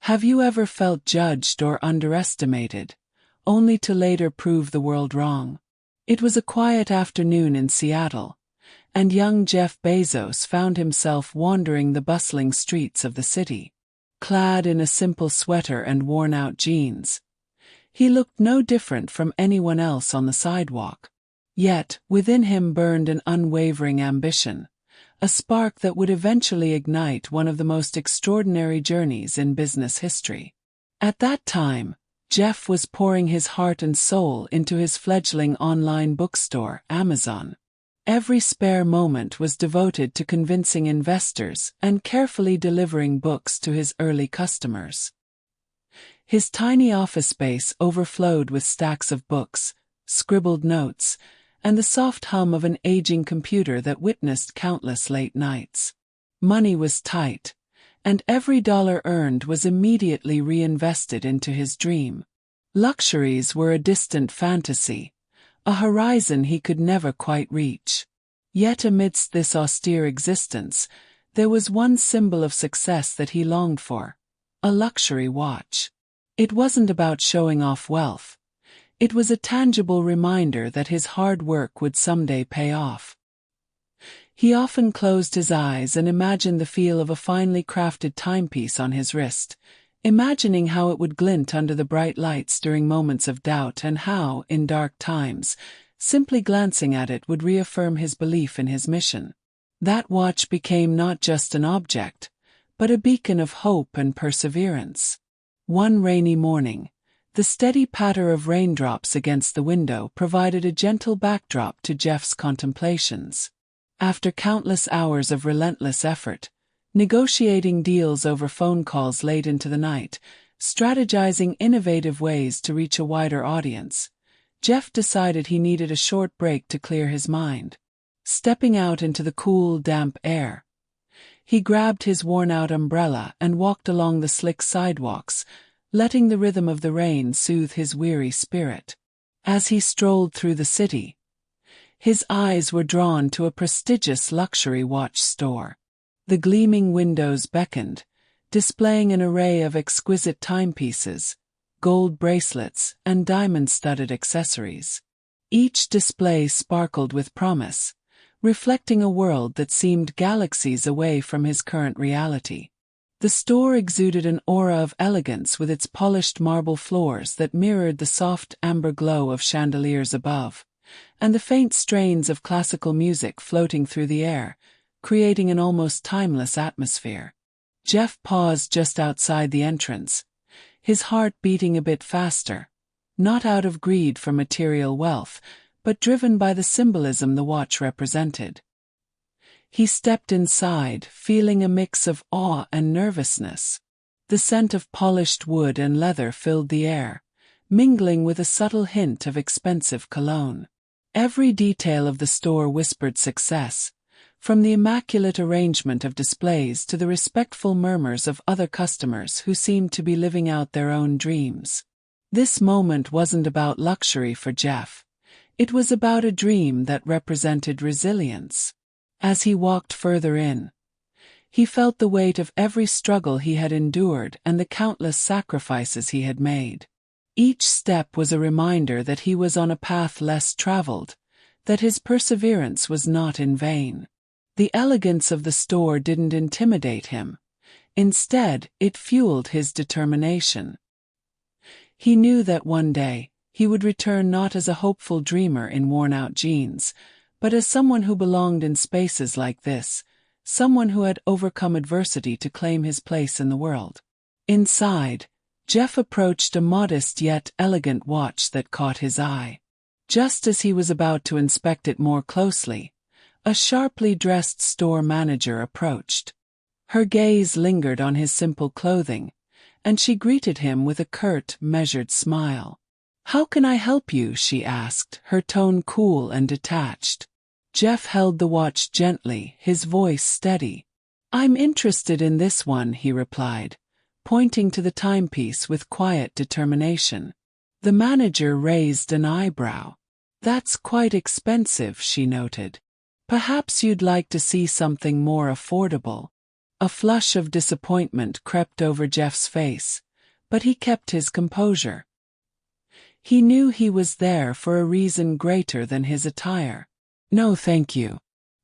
Have you ever felt judged or underestimated, only to later prove the world wrong? It was a quiet afternoon in Seattle, and young Jeff Bezos found himself wandering the bustling streets of the city. Clad in a simple sweater and worn-out jeans, he looked no different from anyone else on the sidewalk. Yet, within him burned an unwavering ambition, a spark that would eventually ignite one of the most extraordinary journeys in business history. At that time, Jeff was pouring his heart and soul into his fledgling online bookstore, Amazon. Every spare moment was devoted to convincing investors and carefully delivering books to his early customers. His tiny office space overflowed with stacks of books, scribbled notes, and the soft hum of an aging computer that witnessed countless late nights. Money was tight, and every dollar earned was immediately reinvested into his dream. Luxuries were a distant fantasy, a horizon he could never quite reach. Yet amidst this austere existence, there was one symbol of success that he longed for: a luxury watch. It wasn't about showing off wealth. It was a tangible reminder that his hard work would someday pay off. He often closed his eyes and imagined the feel of a finely crafted timepiece on his wrist, imagining how it would glint under the bright lights during moments of doubt and how, in dark times, simply glancing at it would reaffirm his belief in his mission. That watch became not just an object, but a beacon of hope and perseverance. One rainy morning, the steady patter of raindrops against the window provided a gentle backdrop to Jeff's contemplations. After countless hours of relentless effort, negotiating deals over phone calls late into the night, strategizing innovative ways to reach a wider audience, Jeff decided he needed a short break to clear his mind. Stepping out into the cool, damp air, he grabbed his worn-out umbrella and walked along the slick sidewalks, letting the rhythm of the rain soothe his weary spirit. As he strolled through the city, his eyes were drawn to a prestigious luxury watch store. The gleaming windows beckoned, displaying an array of exquisite timepieces, gold bracelets, and diamond-studded accessories. Each display sparkled with promise, reflecting a world that seemed galaxies away from his current reality. The store exuded an aura of elegance with its polished marble floors that mirrored the soft amber glow of chandeliers above, and the faint strains of classical music floating through the air, creating an almost timeless atmosphere. Jeff paused just outside the entrance, his heart beating a bit faster, not out of greed for material wealth, but driven by the symbolism the watch represented. He stepped inside, feeling a mix of awe and nervousness. The scent of polished wood and leather filled the air, mingling with a subtle hint of expensive cologne. Every detail of the store whispered success, from the immaculate arrangement of displays to the respectful murmurs of other customers who seemed to be living out their own dreams. This moment wasn't about luxury for Jeff. It was about a dream that represented resilience. As he walked further in, he felt the weight of every struggle he had endured and the countless sacrifices he had made. Each step was a reminder that he was on a path less traveled, that his perseverance was not in vain. The elegance of the store didn't intimidate him. Instead, it fueled his determination. He knew that one day, he would return not as a hopeful dreamer in worn-out jeans, but as someone who belonged in spaces like this, someone who had overcome adversity to claim his place in the world. Inside, Jeff approached a modest yet elegant watch that caught his eye. Just as he was about to inspect it more closely, a sharply dressed store manager approached. Her gaze lingered on his simple clothing, and she greeted him with a curt, measured smile. "How can I help you?" she asked, her tone cool and detached. Jeff held the watch gently, his voice steady. "I'm interested in this one," he replied, pointing to the timepiece with quiet determination. The manager raised an eyebrow. "That's quite expensive," she noted. "Perhaps you'd like to see something more affordable." A flush of disappointment crept over Jeff's face, but he kept his composure. He knew he was there for a reason greater than his attire. "No, thank you.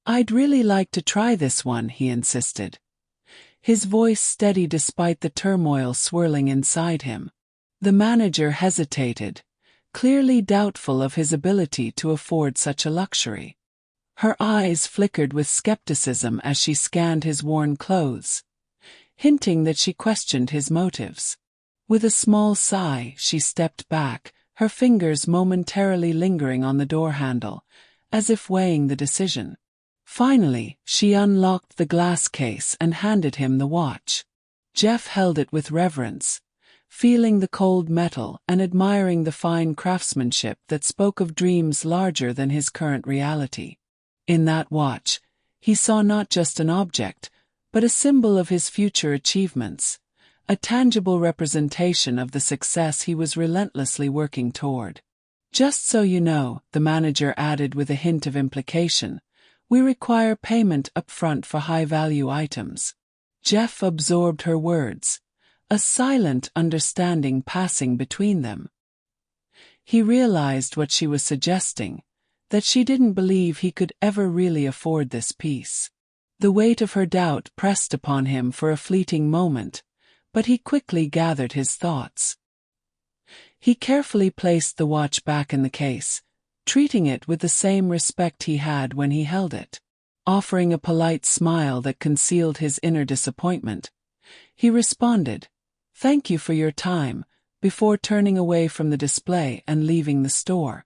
I'd really like to try this one," he insisted. His voice steady despite the turmoil swirling inside him. The manager hesitated, clearly doubtful of his ability to afford such a luxury. Her eyes flickered with skepticism as she scanned his worn clothes, hinting that she questioned his motives. With a small sigh, she stepped back, her fingers momentarily lingering on the door handle, as if weighing the decision. Finally, she unlocked the glass case and handed him the watch. Jeff held it with reverence, feeling the cold metal and admiring the fine craftsmanship that spoke of dreams larger than his current reality. In that watch, he saw not just an object, but a symbol of his future achievements, a tangible representation of the success he was relentlessly working toward. "Just so you know," the manager added with a hint of implication, "we require payment upfront for high-value items." Jeff absorbed her words, a silent understanding passing between them. He realized what she was suggesting, that she didn't believe he could ever really afford this piece. The weight of her doubt pressed upon him for a fleeting moment, but he quickly gathered his thoughts. He carefully placed the watch back in the case, treating it with the same respect he had when he held it. Offering a polite smile that concealed his inner disappointment, he responded, "Thank you for your time," before turning away from the display and leaving the store.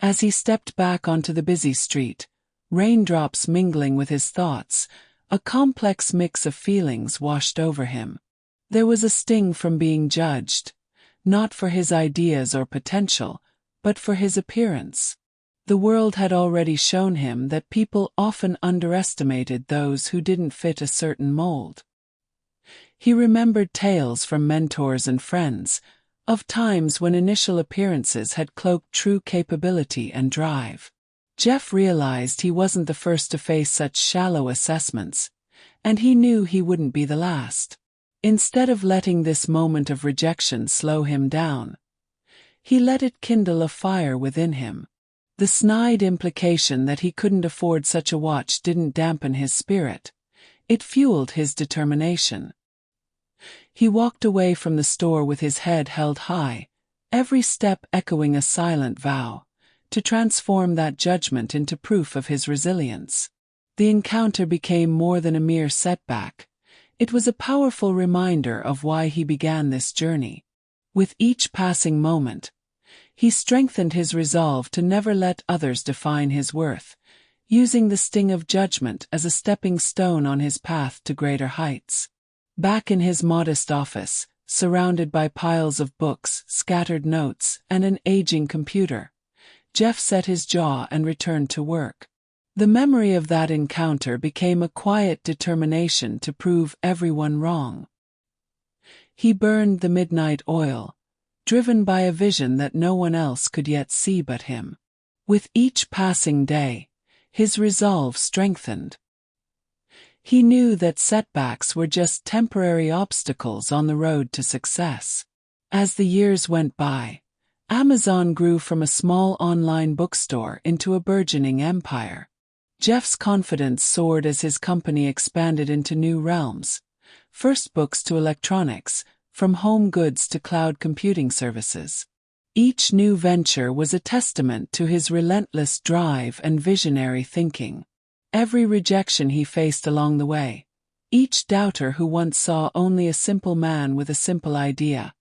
As he stepped back onto the busy street, raindrops mingling with his thoughts, a complex mix of feelings washed over him. There was a sting from being judged, not for his ideas or potential, but for his appearance. The world had already shown him that people often underestimated those who didn't fit a certain mold. He remembered tales from mentors and friends, of times when initial appearances had cloaked true capability and drive. Jeff realized he wasn't the first to face such shallow assessments, and he knew he wouldn't be the last. Instead of letting this moment of rejection slow him down, he let it kindle a fire within him. The snide implication that he couldn't afford such a watch didn't dampen his spirit. It fueled his determination. He walked away from the store with his head held high, every step echoing a silent vow, to transform that judgment into proof of his resilience. The encounter became more than a mere setback. It was a powerful reminder of why he began this journey. With each passing moment, he strengthened his resolve to never let others define his worth, using the sting of judgment as a stepping stone on his path to greater heights. Back in his modest office, surrounded by piles of books, scattered notes, and an aging computer, Jeff set his jaw and returned to work. The memory of that encounter became a quiet determination to prove everyone wrong. He burned the midnight oil, driven by a vision that no one else could yet see but him. With each passing day, his resolve strengthened. He knew that setbacks were just temporary obstacles on the road to success. As the years went by, Amazon grew from a small online bookstore into a burgeoning empire. Jeff's confidence soared as his company expanded into new realms, first books to electronics, from home goods to cloud computing services. Each new venture was a testament to his relentless drive and visionary thinking. Every rejection he faced along the way, each doubter who once saw only a simple man with a simple idea,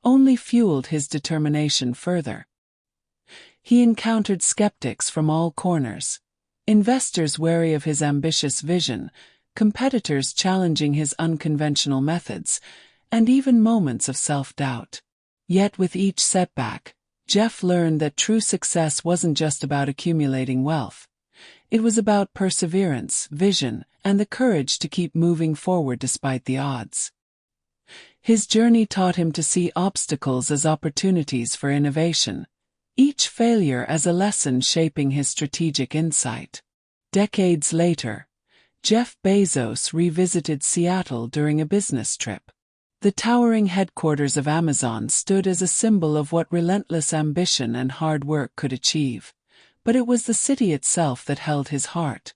only fueled his determination further. He encountered skeptics from all corners, investors wary of his ambitious vision, competitors challenging his unconventional methods, and even moments of self-doubt. Yet with each setback, Jeff learned that true success wasn't just about accumulating wealth. It was about perseverance, vision, and the courage to keep moving forward despite the odds. His journey taught him to see obstacles as opportunities for innovation, each failure as a lesson shaping his strategic insight. Decades later, Jeff Bezos revisited Seattle during a business trip. The towering headquarters of Amazon stood as a symbol of what relentless ambition and hard work could achieve, but it was the city itself that held his heart.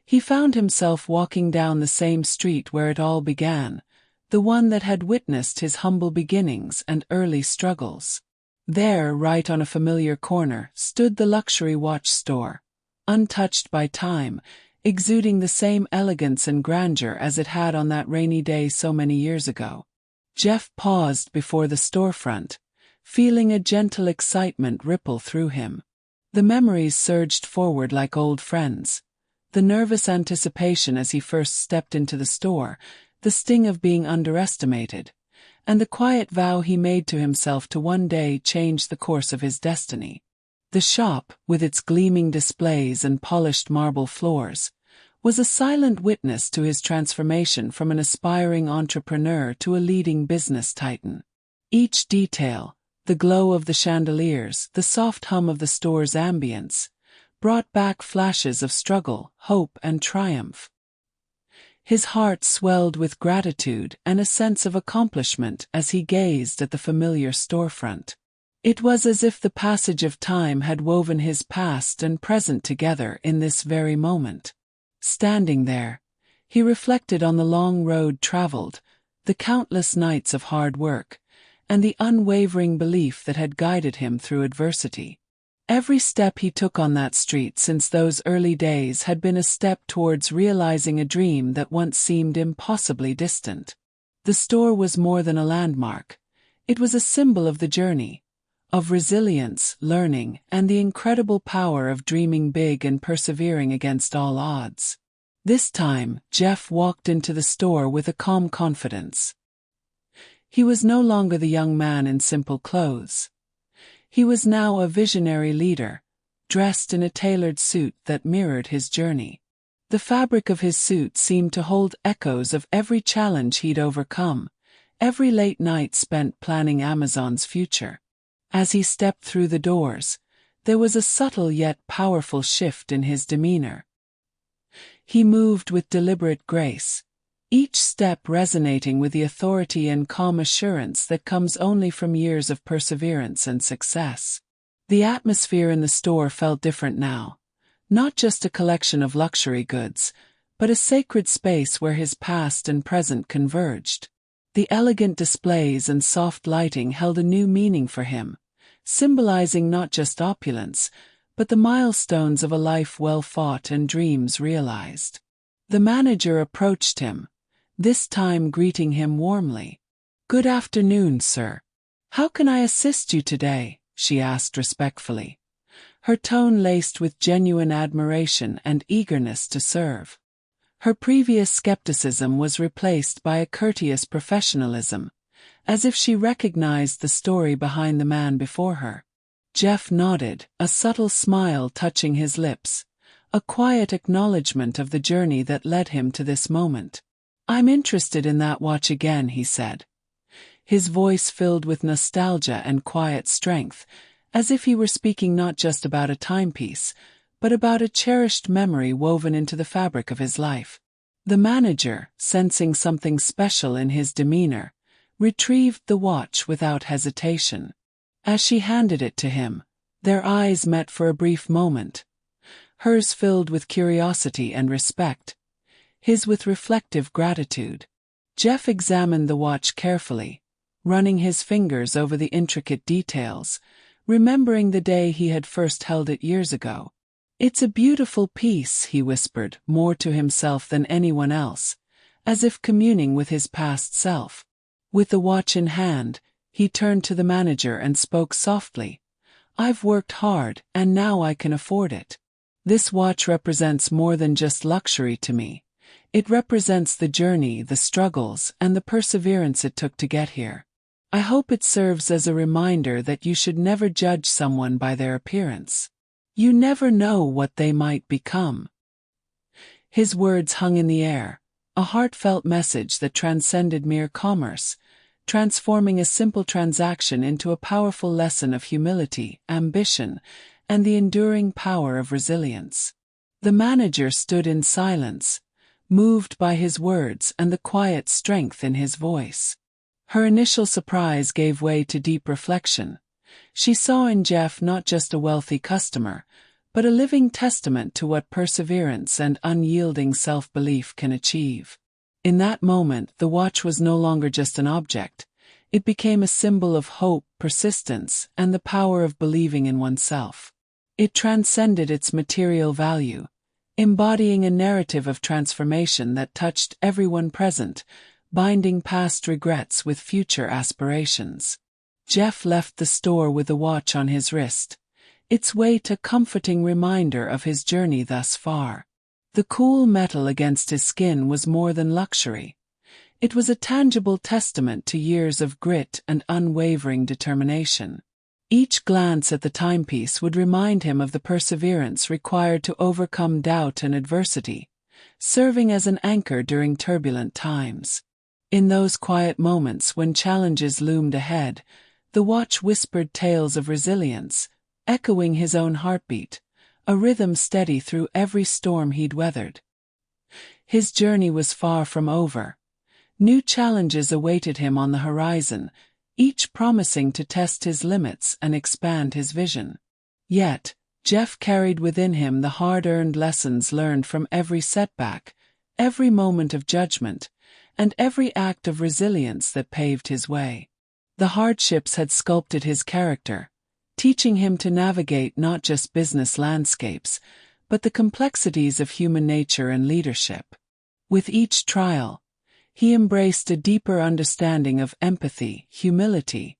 He found himself walking down the same street where it all began, the one that had witnessed his humble beginnings and early struggles. There, right on a familiar corner, stood the luxury watch store, untouched by time, exuding the same elegance and grandeur as it had on that rainy day so many years ago. Jeff paused before the storefront, feeling a gentle excitement ripple through him. The memories surged forward like old friends. The nervous anticipation as he first stepped into the store, the sting of being underestimated, and the quiet vow he made to himself to one day change the course of his destiny. The shop, with its gleaming displays and polished marble floors, was a silent witness to his transformation from an aspiring entrepreneur to a leading business titan. Each detail, the glow of the chandeliers, the soft hum of the store's ambience, brought back flashes of struggle, hope, and triumph. His heart swelled with gratitude and a sense of accomplishment as he gazed at the familiar storefront. It was as if the passage of time had woven his past and present together in this very moment. Standing there, he reflected on the long road traveled, the countless nights of hard work, and the unwavering belief that had guided him through adversity. Every step he took on that street since those early days had been a step towards realizing a dream that once seemed impossibly distant. The store was more than a landmark. It was a symbol of the journey, of resilience, learning, and the incredible power of dreaming big and persevering against all odds. This time, Jeff walked into the store with a calm confidence. He was no longer the young man in simple clothes. He was now a visionary leader, dressed in a tailored suit that mirrored his journey. The fabric of his suit seemed to hold echoes of every challenge he'd overcome, every late night spent planning Amazon's future. As he stepped through the doors, there was a subtle yet powerful shift in his demeanor. He moved with deliberate grace, each step resonating with the authority and calm assurance that comes only from years of perseverance and success. The atmosphere in the store felt different now, not just a collection of luxury goods, but a sacred space where his past and present converged. The elegant displays and soft lighting held a new meaning for him, symbolizing not just opulence, but the milestones of a life well fought and dreams realized. The manager approached him, this time greeting him warmly. "Good afternoon, sir. How can I assist you today?" she asked respectfully, her tone laced with genuine admiration and eagerness to serve. Her previous skepticism was replaced by a courteous professionalism, as if she recognized the story behind the man before her. Jeff nodded, a subtle smile touching his lips, a quiet acknowledgement of the journey that led him to this moment. "I'm interested in that watch again," he said, his voice filled with nostalgia and quiet strength, as if he were speaking not just about a timepiece, but about a cherished memory woven into the fabric of his life. The manager, sensing something special in his demeanor, retrieved the watch without hesitation. As she handed it to him, their eyes met for a brief moment, hers filled with curiosity and respect, his with reflective gratitude. Jeff examined the watch carefully, running his fingers over the intricate details, remembering the day he had first held it years ago. "It's a beautiful piece," he whispered, more to himself than anyone else, as if communing with his past self. With the watch in hand, he turned to the manager and spoke softly. "I've worked hard, and now I can afford it. This watch represents more than just luxury to me. It represents the journey, the struggles, and the perseverance it took to get here. I hope it serves as a reminder that you should never judge someone by their appearance. You never know what they might become." His words hung in the air, a heartfelt message that transcended mere commerce, transforming a simple transaction into a powerful lesson of humility, ambition, and the enduring power of resilience. The manager stood in silence, moved by his words and the quiet strength in his voice. Her initial surprise gave way to deep reflection. She saw in Jeff not just a wealthy customer, but a living testament to what perseverance and unyielding self-belief can achieve. In that moment, the watch was no longer just an object. It became a symbol of hope, persistence, and the power of believing in oneself. It transcended its material value, embodying a narrative of transformation that touched everyone present, binding past regrets with future aspirations. Jeff left the store with the watch on his wrist, its weight a comforting reminder of his journey thus far. The cool metal against his skin was more than luxury. It was a tangible testament to years of grit and unwavering determination. Each glance at the timepiece would remind him of the perseverance required to overcome doubt and adversity, serving as an anchor during turbulent times. In those quiet moments when challenges loomed ahead, the watch whispered tales of resilience, echoing his own heartbeat, a rhythm steady through every storm he'd weathered. His journey was far from over. New challenges awaited him on the horizon, each promising to test his limits and expand his vision. Yet, Jeff carried within him the hard-earned lessons learned from every setback, every moment of judgment, and every act of resilience that paved his way. The hardships had sculpted his character, teaching him to navigate not just business landscapes, but the complexities of human nature and leadership. With each trial, he embraced a deeper understanding of empathy, humility,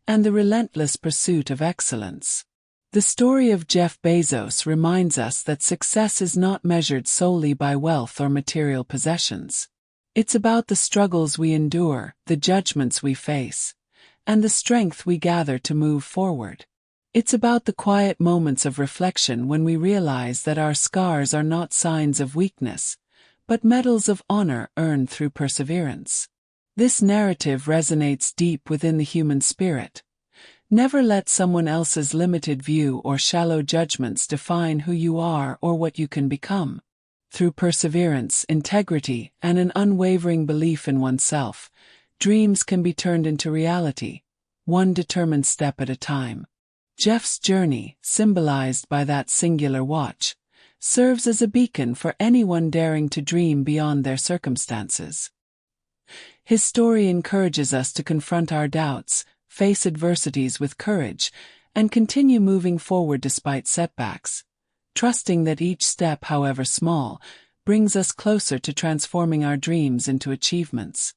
and the relentless pursuit of excellence. The story of Jeff Bezos reminds us that success is not measured solely by wealth or material possessions. It's about the struggles we endure, the judgments we face, and the strength we gather to move forward. It's about the quiet moments of reflection when we realize that our scars are not signs of weakness, but medals of honor earned through perseverance. This narrative resonates deep within the human spirit. Never let someone else's limited view or shallow judgments define who you are or what you can become. Through perseverance, integrity, and an unwavering belief in oneself, dreams can be turned into reality, one determined step at a time. Jeff's journey, symbolized by that singular watch, serves as a beacon for anyone daring to dream beyond their circumstances. His story encourages us to confront our doubts, face adversities with courage, and continue moving forward despite setbacks, trusting that each step, however small, brings us closer to transforming our dreams into achievements.